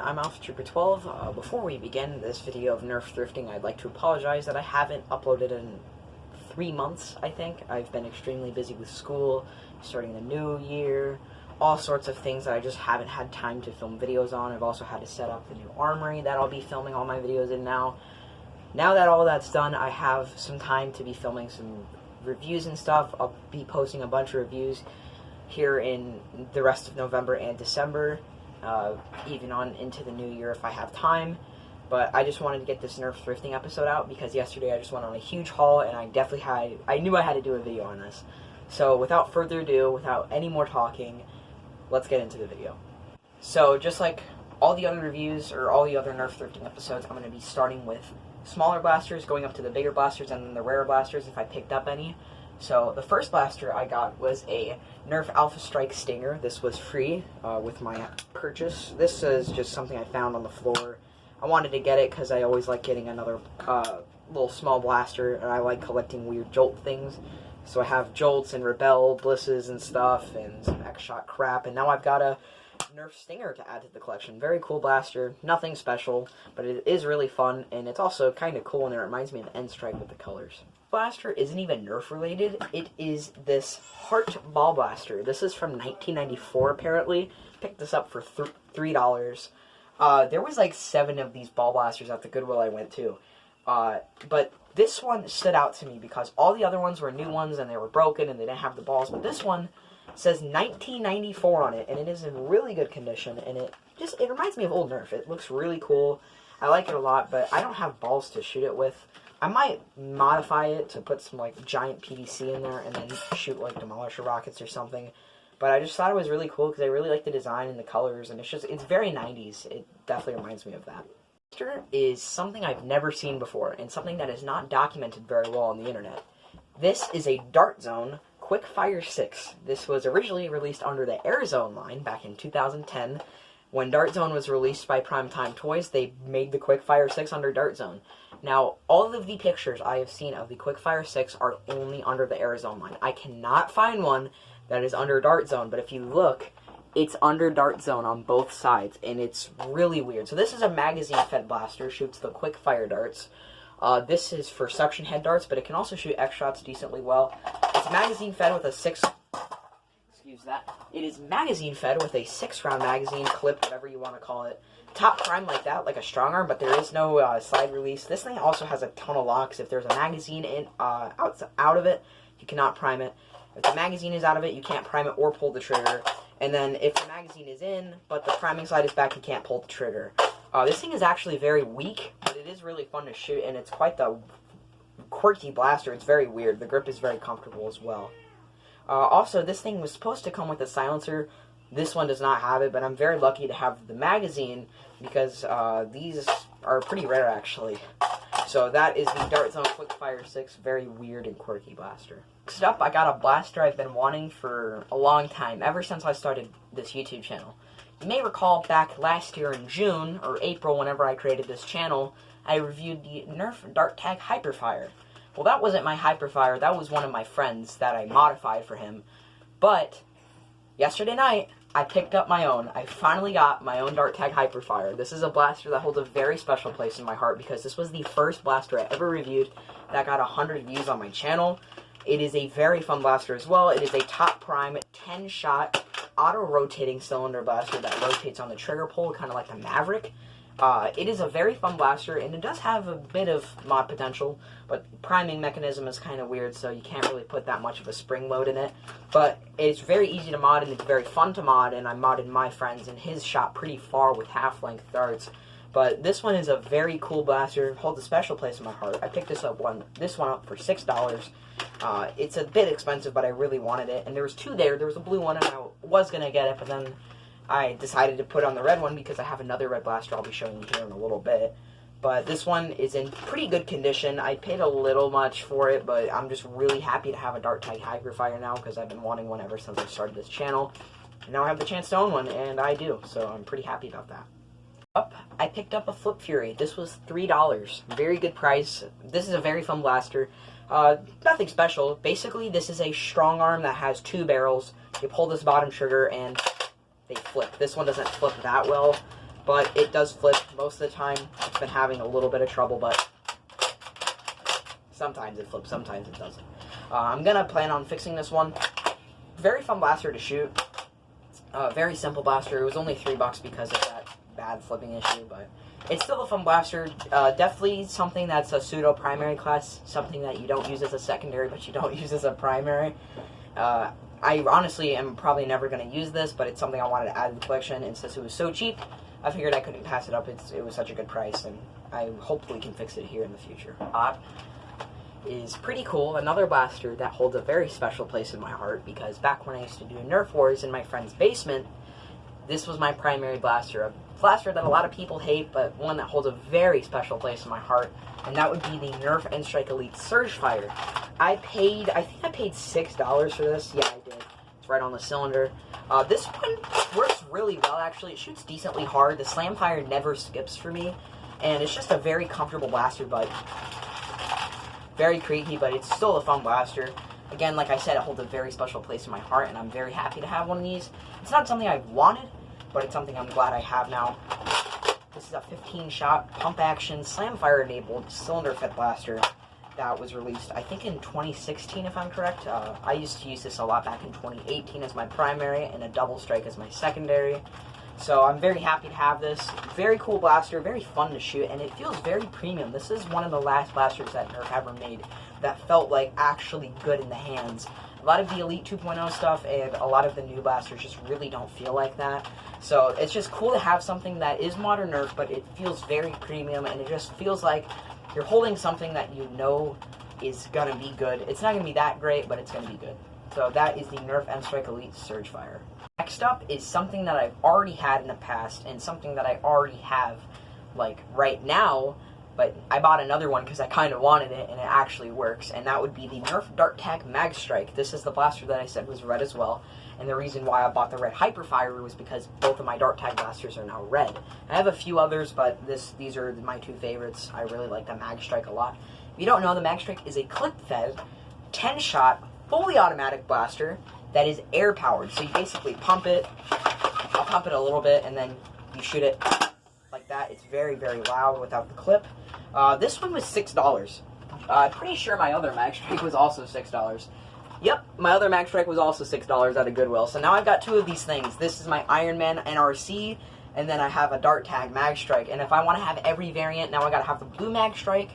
I'm Alpha Trooper 12. Before we begin this video of Nerf Thrifting, I'd like to apologize that I haven't uploaded in 3 months, I think. I've been extremely busy with school, starting the new year, all sorts of things that I just haven't had time to film videos on. I've also had to set up the new armory that I'll be filming all my videos in now. Now that all that's done, I have some time to be filming some reviews and stuff. I'll be posting a bunch of reviews here in the rest of November and December. Even on into the new year if I have time. But I just wanted to get this Nerf Thrifting episode out because yesterday I just went on a huge haul and I knew I had to do a video on this. So without further ado, without any more talking, let's get into the video. So just like all the other reviews or all the other Nerf Thrifting episodes, I'm going to be starting with smaller blasters, going up to the bigger blasters and then the rarer blasters if I picked up any. So the first blaster I got was a Nerf Alpha Strike Stinger. This was free with my purchase. This is just something I found on the floor. I wanted to get it because I always like getting another little small blaster, and I like collecting weird jolt things. So I have jolts and rebel blisses and stuff and some X-Shot crap, and now I've got a Nerf Stinger to add to the collection. Very cool blaster, nothing special, but it is really fun, and it's also kind of cool, and it reminds me of the End Strike with the colors. Blaster isn't even Nerf related. It is this Heart Ball Blaster. This is from 1994 apparently. Picked this up for $3. There was like 7 of these ball blasters at the Goodwill I went to. But this one stood out to me because all the other ones were new ones and they were broken and they didn't have the balls. But this one says 1994 on it, and it is in really good condition, and it reminds me of old Nerf. It looks really cool. I like it a lot, but I don't have balls to shoot it with. I might modify it to put some, like, giant PVC in there and then shoot, like, demolisher rockets or something. But I just thought it was really cool because I really like the design and the colors, and it's very 90s. It definitely reminds me of that. Blaster is something I've never seen before, and something that is not documented very well on the internet. This is a Dartzone Quickfire 6. This was originally released under the Airzone line back in 2010. When Dartzone was released by Primetime Toys, they made the Quickfire 6 under Dartzone. Now, all of the pictures I have seen of the Quickfire 6 are only under the Airzone line. I cannot find one that is under Dartzone, but if you look, it's under Dartzone on both sides, and it's really weird. So this is a magazine-fed blaster, shoots the Quickfire darts. This is for suction head darts, but it can also shoot X-Shots decently well. It's magazine-fed with a 6... Excuse that. It is magazine-fed with a 6-round magazine, clip, whatever you want to call it. Top prime like that, like a strong arm, but there is no slide release. This thing also has a ton of locks. If there's a magazine out of it, you cannot prime it. If the magazine is out of it, you can't prime it or pull the trigger. And then if the magazine is in, but the priming slide is back, you can't pull the trigger. This thing is actually very weak, but it is really fun to shoot, and it's quite the quirky blaster. It's very weird. The grip is very comfortable as well. Also, this thing was supposed to come with a silencer. This one does not have it, but I'm very lucky to have the magazine because these are pretty rare, actually. So that is the Dartzone Quickfire 6, very weird and quirky blaster. Next up, I got a blaster I've been wanting for a long time, ever since I started this YouTube channel. You may recall back last year in June, or April, whenever I created this channel, I reviewed the Nerf Dart Tag Hyperfire. Well, that wasn't my Hyperfire, that was one of my friends that I modified for him. But yesterday night, I picked up my own. I finally got my own Dart Tag Hyperfire. This is a blaster that holds a very special place in my heart because this was the first blaster I ever reviewed that got 100 views on my channel. It is a very fun blaster as well. It is a top prime 10-shot auto-rotating cylinder blaster that rotates on the trigger pull, kind of like the Maverick. It is a very fun blaster, and it does have a bit of mod potential, but priming mechanism is kind of weird, so you can't really put that much of a spring load in it. But it's very easy to mod, and it's very fun to mod, and I modded my friends, and his shot pretty far with half-length darts. But this one is a very cool blaster, holds a special place in my heart. I picked this one up for $6. It's a bit expensive, but I really wanted it, and there was 2 there. There was a blue one, and I was going to get it, but then I decided to put on the red one because I have another red blaster I'll be showing you here in a little bit. But this one is in pretty good condition. I paid a little much for it, but I'm just really happy to have a Dart Tag Hyperfire now because I've been wanting one ever since I started this channel. And now I have the chance to own one, and I do, so I'm pretty happy about that. I picked up a Flip Fury. This was $3. Very good price. This is a very fun blaster. Nothing special. Basically, this is a strong arm that has 2 barrels. You pull this bottom trigger, and they flip. This one doesn't flip that well, but it does flip most of the time. It's been having a little bit of trouble, but sometimes it flips, sometimes it doesn't. I'm gonna plan on fixing this one. Very fun blaster to shoot. Very simple blaster. It was only $3 because of that bad flipping issue, but it's still a fun blaster. Definitely something that's a pseudo primary class, something that you don't use as a secondary, but you don't use as a primary. I honestly am probably never going to use this, but it's something I wanted to add to the collection, and since it was so cheap, I figured I couldn't pass it up. It was such a good price, and I hopefully can fix it here in the future. Is pretty cool. Another blaster that holds a very special place in my heart, because back when I used to do Nerf Wars in my friend's basement, this was my primary blaster. A blaster that a lot of people hate, but one that holds a very special place in my heart, and that would be the Nerf Mag Strike Elite Surgefire. I think I paid $6 for this. Yeah, I did. It's right on the cylinder. This one works really well, actually. It shoots decently hard. The slam fire never skips for me, and it's just a very comfortable blaster, but very creaky, but it's still a fun blaster. Again, like I said, it holds a very special place in my heart, and I'm very happy to have one of these. It's not something I've wanted, but it's something I'm glad I have now. This is a 15-shot pump-action, slam-fire-enabled cylinder-fed blaster that was released, I think, in 2016, if I'm correct. I used to use this a lot back in 2018 as my primary and a double strike as my secondary. So I'm very happy to have this. Very cool blaster, very fun to shoot, and it feels very premium. This is one of the last blasters that Nerf ever made that felt like actually good in the hands. A lot of the Elite 2.0 stuff and a lot of the new blasters just really don't feel like that. So it's just cool to have something that is modern Nerf, but it feels very premium, and it just feels like you're holding something that you know is going to be good. It's not going to be that great, but it's going to be good. So that is the Nerf Mag Strike Elite Surgefire. Next up is something that I've already had in the past, and something that I already have, like, right now, but I bought another one because I kind of wanted it, and it actually works, and that would be the Nerf Mag Strike. This is the blaster that I said was red as well, and the reason why I bought the red Hyperfire was because both of my Dart Tag blasters are now red. I have a few others, but these are my two favorites. I really like the Mag Strike a lot. If you don't know, the Mag Strike is a clip-fed, 10-shot, fully automatic blaster that is air-powered. So you basically pump it, I'll pump it a little bit, and then you shoot it like that. It's very, very loud without the clip. This one was $6. I'm pretty sure my other Mag Strike was also $6. Yep, my other Mag Strike was also $6 at a Goodwill. So now I've got two of these things. This is my Iron Man NRC, and then I have a Dart Tag Mag Strike. And if I want to have every variant, now I gotta have the blue Mag Strike,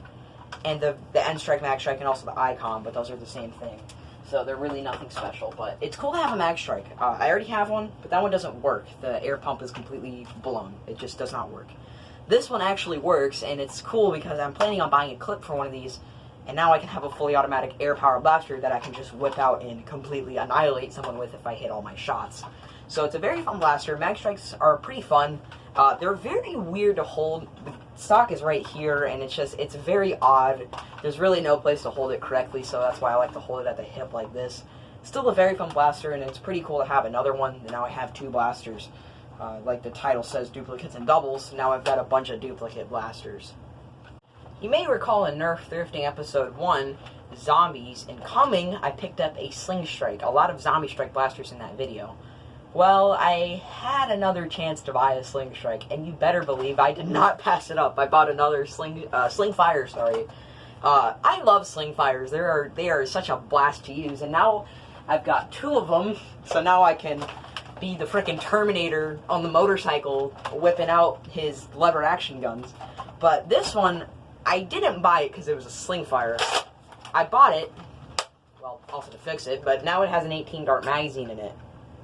and the N-Strike Mag Strike, and also the Icon, but those are the same thing. So they're really nothing special, but it's cool to have a Mag Strike. I already have one, but that one doesn't work. The air pump is completely blown. It just does not work. This one actually works, and it's cool because I'm planning on buying a clip for one of these, and now I can have a fully automatic air-powered blaster that I can just whip out and completely annihilate someone with if I hit all my shots. So it's a very fun blaster. Mag Strikes are pretty fun. They're very weird to hold. The stock is right here, and it's very odd. There's really no place to hold it correctly, so that's why I like to hold it at the hip like this. Still a very fun blaster, and it's pretty cool to have another one. And now I have two blasters. Like the title says, duplicates and doubles. Now I've got a bunch of duplicate blasters. You may recall in Nerf Thrifting Episode 1, Zombies, and coming, I picked up a Sling Strike. A lot of Zombie Strike blasters in that video. Well, I had another chance to buy a Sling Strike, and you better believe I did not pass it up. I bought another Sling Fire, sorry. I love Sling Fires. They are such a blast to use, and now I've got two of them, so now I can be the frickin' Terminator on the motorcycle whipping out his lever action guns. But this one, I didn't buy it because it was a Sling Fire. I bought it, well, also to fix it, but now it has an 18 dart magazine in it.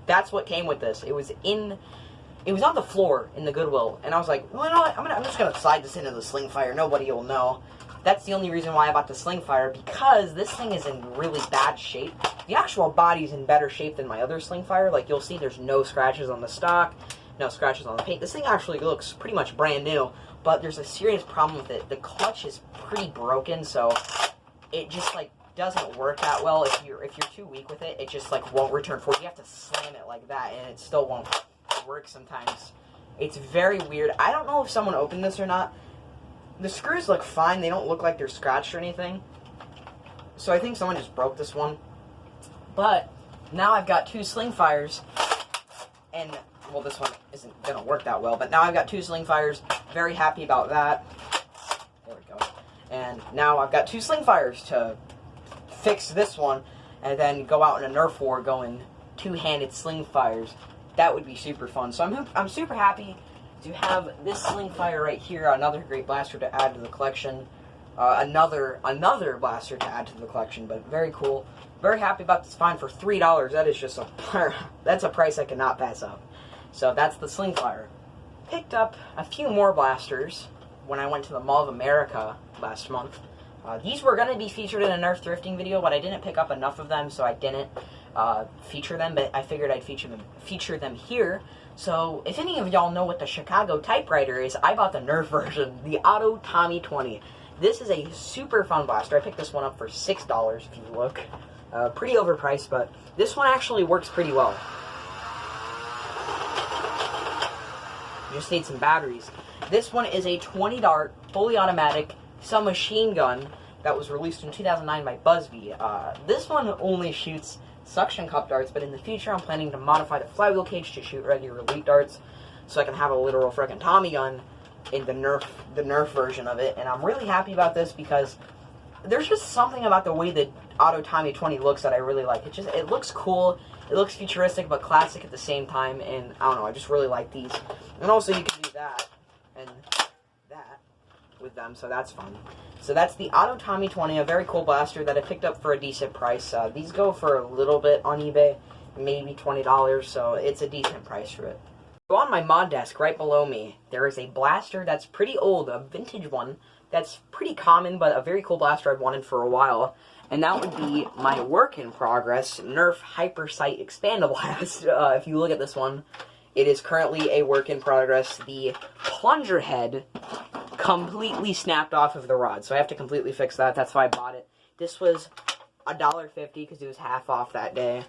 That's what came with this. It was on the floor in the Goodwill, and I was like, well, you know what? I'm just gonna slide this into the Sling Fire. Nobody will know. That's the only reason why I bought the Sling Fire, because this thing is in really bad shape. The actual body's in better shape than my other Sling Fire. Like, you'll see there's no scratches on the stock, no scratches on the paint. This thing actually looks pretty much brand new, but there's a serious problem with it. The clutch is pretty broken, so it just, like, doesn't work that well. If you're too weak with it, it just, like, won't return forward. You have to slam it like that, and it still won't work sometimes. It's very weird. I don't know if someone opened this or not. The screws look fine. They don't look like they're scratched or anything. So I think someone just broke this one. But now I've got two Sling Fires, and well, this one isn't going to work that well, but now I've got 2 sling fires. Very happy about that. There we go. And now I've got 2 sling fires to fix this one, and then go out in a Nerf war going 2-handed sling fires. That would be super fun. So I'm super happy to have this sling fire right here, another great blaster to add to the collection. Another blaster to add to the collection, but very cool. Very happy about this find for $3. That is just that's a price I cannot pass up. So that's the sling fire. Picked up a few more blasters when I went to the Mall of America last month. These were going to be featured in a Nerf Thrifting video, but I didn't pick up enough of them, so I didn't feature them, but I figured I'd feature them here. So, if any of y'all know what the Chicago typewriter is, I bought the Nerf version, the Auto Tommy 20. This is a super fun blaster. I picked this one up for $6, if you look. Pretty overpriced, but this one actually works pretty well. You just need some batteries. This one is a 20-dart, fully automatic submachine gun that was released in 2009 by Buzzbee. This one only shoots suction cup darts, but in the future I'm planning to modify the flywheel cage to shoot regular elite darts, so I can have a literal frickin' Tommy gun in the Nerf version of it. And I'm really happy about this because there's just something about the way the Auto Tommy 20 looks that I really like. It looks cool, it looks futuristic but classic at the same time, and I don't know, I just really like these. And also you can do that and that with them, so that's fun. So that's the Auto Tommy 20, a very cool blaster that I picked up for a decent price. These go for a little bit on eBay, maybe $20, so it's a decent price for it. So on my mod desk right below me, there is a blaster that's pretty old, a vintage one, that's pretty common, but a very cool blaster I've wanted for a while. And that would be my work in progress, Nerf Hypersite Expandable blast. If you look at this one, it is currently a work in progress. The plunger head completely snapped off of the rod, so I have to completely fix that. That's why I bought it. This was $1.50 because it was half off that day.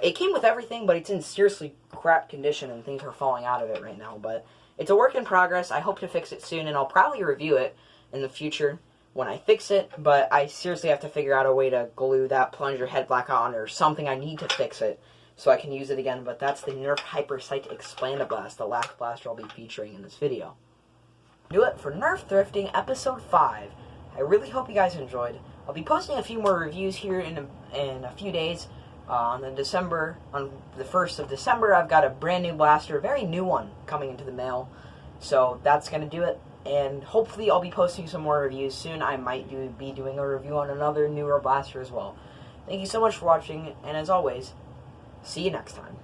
It came with everything, but it's in seriously crap condition and things are falling out of it right now. But it's a work in progress. I hope to fix it soon, and I'll probably review it in the future when I fix it. But I seriously have to figure out a way to glue that plunger head back on or something. I need to fix it so I can use it again. But that's the Nerf Hypersite Expandable Blast, the last blaster I'll be featuring in this video. Do it for Nerf Thrifting Episode 5. I really hope you guys enjoyed. I'll be posting a few more reviews here in a few days. On the 1st of December, I've got a brand new blaster, a very new one, coming into the mail. So that's going to do it. And hopefully I'll be posting some more reviews soon. I might be doing a review on another newer blaster as well. Thank you so much for watching, and as always, see you next time.